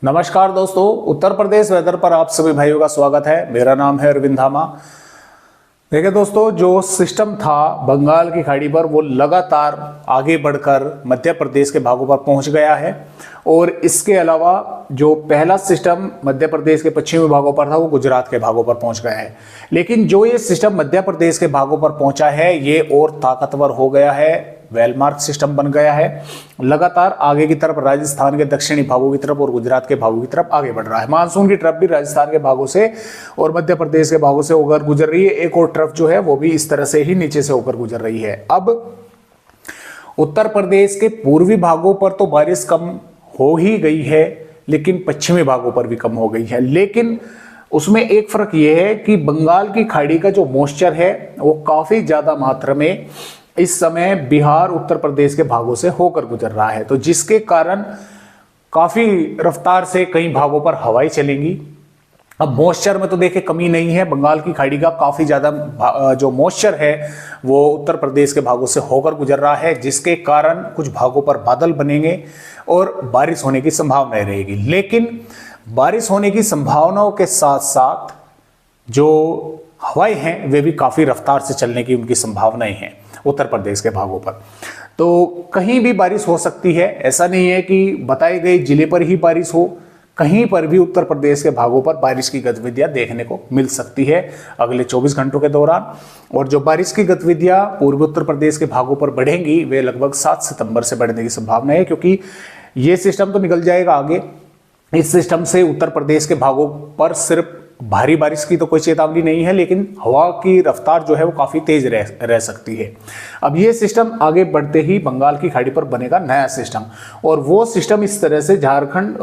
नमस्कार दोस्तों, उत्तर प्रदेश वेदर पर आप सभी भाइयों का स्वागत है। मेरा नाम है अरविंद धामा। देखिए दोस्तों, जो सिस्टम था बंगाल की खाड़ी पर वो लगातार आगे बढ़कर मध्य प्रदेश के भागों पर पहुंच गया है। और इसके अलावा जो पहला सिस्टम मध्य प्रदेश के पश्चिमी भागों पर था वो गुजरात के भागों पर पहुंच गया है। लेकिन जो ये सिस्टम मध्य प्रदेश के भागों पर पहुंचा है ये और ताकतवर हो गया है, वेलमार्क सिस्टम बन गया है। लगातार आगे की तरफ राजस्थान के दक्षिणी भागों की तरफ और गुजरात के भागों की तरफ आगे बढ़ रहा है। मानसून की ट्रफ भी राजस्थान के भागों से और मध्य प्रदेश के भागों से होकर गुजर रही है। एक और ट्रफ जो है वो भी इस तरह से ही नीचे से होकर गुजर रही है। अब उत्तर प्रदेश के पूर्वी भागों पर तो बारिश कम हो ही गई है, लेकिन पश्चिमी भागों पर भी कम हो गई है। लेकिन उसमें एक फर्क यह है कि बंगाल की खाड़ी का जो मॉइस्चर है वो काफी ज्यादा मात्रा में इस समय बिहार उत्तर प्रदेश के भागों से होकर गुजर रहा है, तो जिसके कारण काफी रफ्तार से कई भागों पर हवाएं चलेंगी। अब मॉइस्चर में तो देखिए कमी नहीं है, बंगाल की खाड़ी का काफी ज्यादा जो मॉइस्चर है वो उत्तर प्रदेश के भागों से होकर गुजर रहा है, जिसके कारण कुछ भागों पर बादल बनेंगे और बारिश होने की संभावना रहेगी। लेकिन बारिश होने की संभावनाओं के साथ साथ जो हवाएं हैं वे भी काफी रफ्तार से चलने की उनकी संभावनाएं हैं उत्तर प्रदेश के भागों पर। तो कहीं भी बारिश हो सकती है, ऐसा नहीं है कि बताए गए जिले पर ही बारिश हो, कहीं पर भी उत्तर प्रदेश के भागों पर बारिश की गतिविधियां देखने को मिल सकती है अगले 24 घंटों के दौरान। और जो बारिश की गतिविधियां पूर्वी उत्तर प्रदेश के भागों पर बढ़ेंगी वे लगभग 7 सितंबर से बढ़ने की संभावना है, क्योंकि ये सिस्टम तो निकल जाएगा आगे। इस सिस्टम से उत्तर प्रदेश के भागों पर सिर्फ भारी बारिश की तो कोई चेतावनी नहीं है, लेकिन हवा की रफ्तार जो है वो काफी तेज रह सकती है। अब ये सिस्टम आगे बढ़ते ही बंगाल की खाड़ी पर बनेगा नया सिस्टम, और वो सिस्टम इस तरह से झारखंड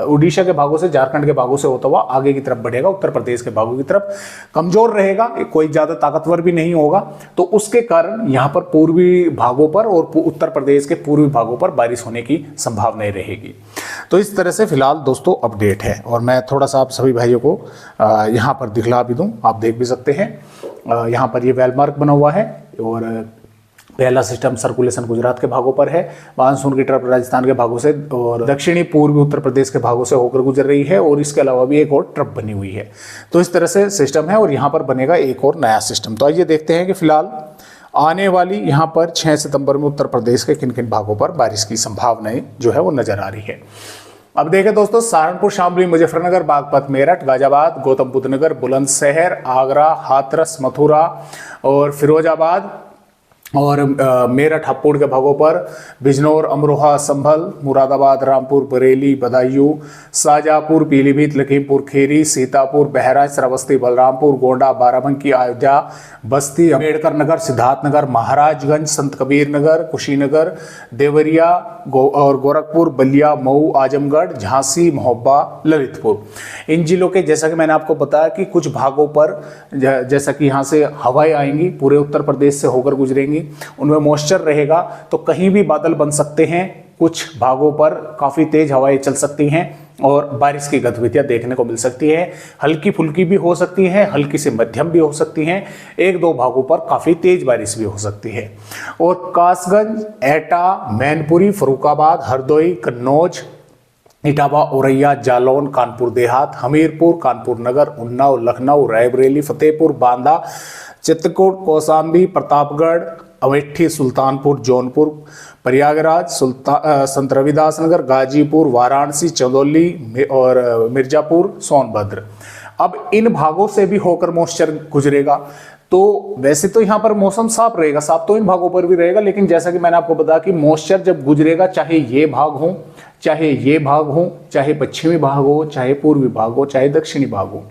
उड़ीसा के भागों से झारखंड के भागों से होता हुआ आगे की तरफ बढ़ेगा, उत्तर प्रदेश के भागों की तरफ। कमजोर रहेगा, कोई ज्यादा ताकतवर भी नहीं होगा, तो उसके कारण यहाँ पर पूर्वी भागों पर और उत्तर प्रदेश के पूर्वी भागों पर बारिश होने की संभावना रहेगी। तो इस तरह से फिलहाल दोस्तों अपडेट है, और मैं थोड़ा सा आप सभी भाइयों को यहाँ पर दिखला भी दूं, आप देख भी सकते हैं। यहाँ पर ये वेलमार्क बना हुआ है और पहला सिस्टम सर्कुलेशन गुजरात के भागों पर है, मानसून की ट्रफ राजस्थान के भागों से और दक्षिणी पूर्वी उत्तर प्रदेश के भागों से होकर गुजर रही है, और इसके अलावा भी एक और ट्रफ बनी हुई है। तो इस तरह से सिस्टम है, और यहाँ पर बनेगा एक और नया सिस्टम। तो आइए देखते हैं कि फिलहाल आने वाली यहाँ पर 6 सितंबर में उत्तर प्रदेश के किन किन भागों पर बारिश की संभावनाएं जो है वो नजर आ रही है। अब देखें दोस्तों, सहारनपुर, शामली, मुजफ्फरनगर, बागपत, मेरठ, गाजियाबाद, गौतम बुद्ध नगर, बुलंदशहर, आगरा, हाथरस, मथुरा और फिरोजाबाद और मेरठ, हप्पुड़ के भागों पर बिजनौर, अमरोहा, संभल, मुरादाबाद, रामपुर, बरेली, बदायूं, शाजापुर, पीलीभीत, लखीमपुर खीरी, सीतापुर, बहराइच, श्रावस्ती, बलरामपुर, गोंडा, बाराबंकी, अयोध्या, बस्ती, अम्बेडकर नगर, सिद्धार्थनगर, महाराजगंज, संत कबीर नगर, कुशीनगर, देवरिया और गोरखपुर, बलिया, मऊ, आजमगढ़, झांसी, महोबा, ललितपुर। इन जिलों के जैसा कि मैंने आपको बताया कि कुछ भागों पर जैसा कि यहाँ से हवाएं आएंगी, पूरे उत्तर प्रदेश से होकर गुजरेंगी, उनमें मॉइस्चर रहेगा, तो कहीं भी बादल बन सकते हैं, कुछ भागों पर काफी तेज हवाएं चल सकती हैं और बारिश की गतिविधियां देखने को मिल सकती है। हल्की फुल्की भी हो सकती है, हल्की से मध्यम भी हो सकती हैं, एक दो भागों पर काफी तेज बारिश भी हो सकती है। और कासगंज, एटा, मैनपुरी, फर्रुखाबाद, हरदोई, कन्नौज, इटावा, औरैया, जालौन, कानपुर देहात, हमीरपुर, कानपुर नगर, उन्नाव, लखनऊ, रायबरेली, फतेहपुर, बांदा, चित्रकूट, कौशाम्बी, प्रतापगढ़, अमेठी, सुल्तानपुर, जौनपुर, प्रयागराज, संत रविदास नगर, गाजीपुर, वाराणसी, चंदौली और मिर्जापुर, सोनभद्र। अब इन भागों से भी होकर मॉइस्चर गुजरेगा, तो वैसे तो यहाँ पर मौसम साफ रहेगा, साफ तो इन भागों पर भी रहेगा, लेकिन जैसा कि मैंने आपको बताया कि मॉइस्चर जब गुजरेगा, चाहे ये भाग हो, चाहे ये भाग हो, चाहे पश्चिमी भाग हो, चाहे पूर्वी भाग हो, चाहे दक्षिणी भाग हो,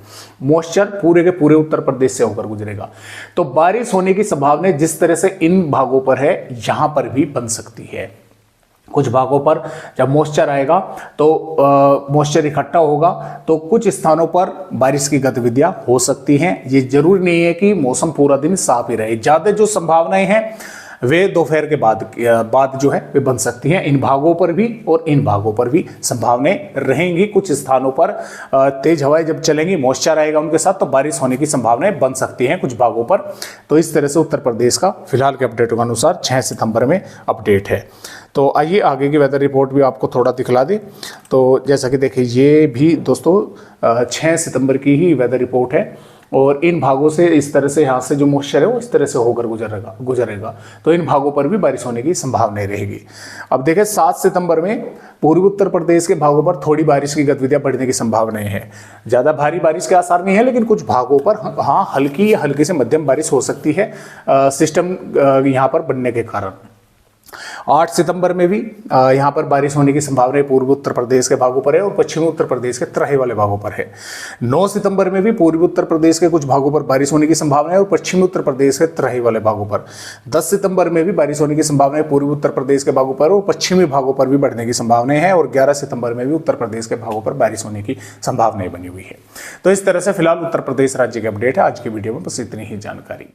मॉइस्चर पूरे के पूरे उत्तर प्रदेश से होकर गुजरेगा। तो बारिश होने की संभावना जिस तरह से इन भागों पर है, यहां पर भी बन सकती है। कुछ भागों पर जब मॉइस्चर आएगा तो मॉइस्चर इकट्ठा होगा, तो कुछ स्थानों पर बारिश की गतिविधियां हो सकती हैं। ये जरूरी नहीं है कि मौसम पूरा दिन साफ ही रहे। ज्यादा जो संभावनाएं हैं वे दोपहर के बाद जो है वे बन सकती हैं। इन भागों पर भी और इन भागों पर भी संभावनाएं रहेंगी। कुछ स्थानों पर तेज हवाएं जब चलेंगी, मॉइस्चर आएगा उनके साथ, तो बारिश होने की संभावनाएं बन सकती हैं कुछ भागों पर। तो इस तरह से उत्तर प्रदेश का फिलहाल के अपडेटों के अनुसार 6 सितंबर में अपडेट है। तो आइए आगे की वेदर रिपोर्ट भी आपको थोड़ा दिखला दें। तो जैसा कि देखिए, ये भी दोस्तों 6 सितंबर की ही वेदर रिपोर्ट है और इन भागों से इस तरह से यहाँ से जो मॉइस्चर है वो इस तरह से होकर गुजरेगा। तो इन भागों पर भी बारिश होने की संभावना रहेगी। अब देखें 7 सितंबर में पूर्वी उत्तर प्रदेश के भागों पर थोड़ी बारिश की गतिविधियां बढ़ने की संभावनाएं है। ज़्यादा भारी बारिश के आसार नहीं है, लेकिन कुछ भागों पर हाँ हल्की या हल्की से मध्यम बारिश हो सकती है सिस्टम यहाँ पर बनने के कारण। 8 सितंबर में भी यहाँ पर बारिश होने की संभावना पूर्वी उत्तर प्रदेश के भागों पर है और पश्चिमी उत्तर प्रदेश के तराई वाले भागों पर है। 9 सितंबर में भी पूर्वी उत्तर प्रदेश के कुछ भागों पर बारिश होने की संभावना है और पश्चिमी उत्तर प्रदेश के तराई वाले भागों पर। 10 सितंबर में भी बारिश होने की संभावना है पूर्वी उत्तर प्रदेश के भागों पर और पश्चिमी भागों पर भी बढ़ने की संभावनाएं है। और 11 सितंबर में भी उत्तर प्रदेश के भागों पर बारिश होने की संभावनाएं बनी हुई है। तो इस तरह से फिलहाल उत्तर प्रदेश राज्य के अपडेट है। आज की वीडियो में बस इतनी ही जानकारी।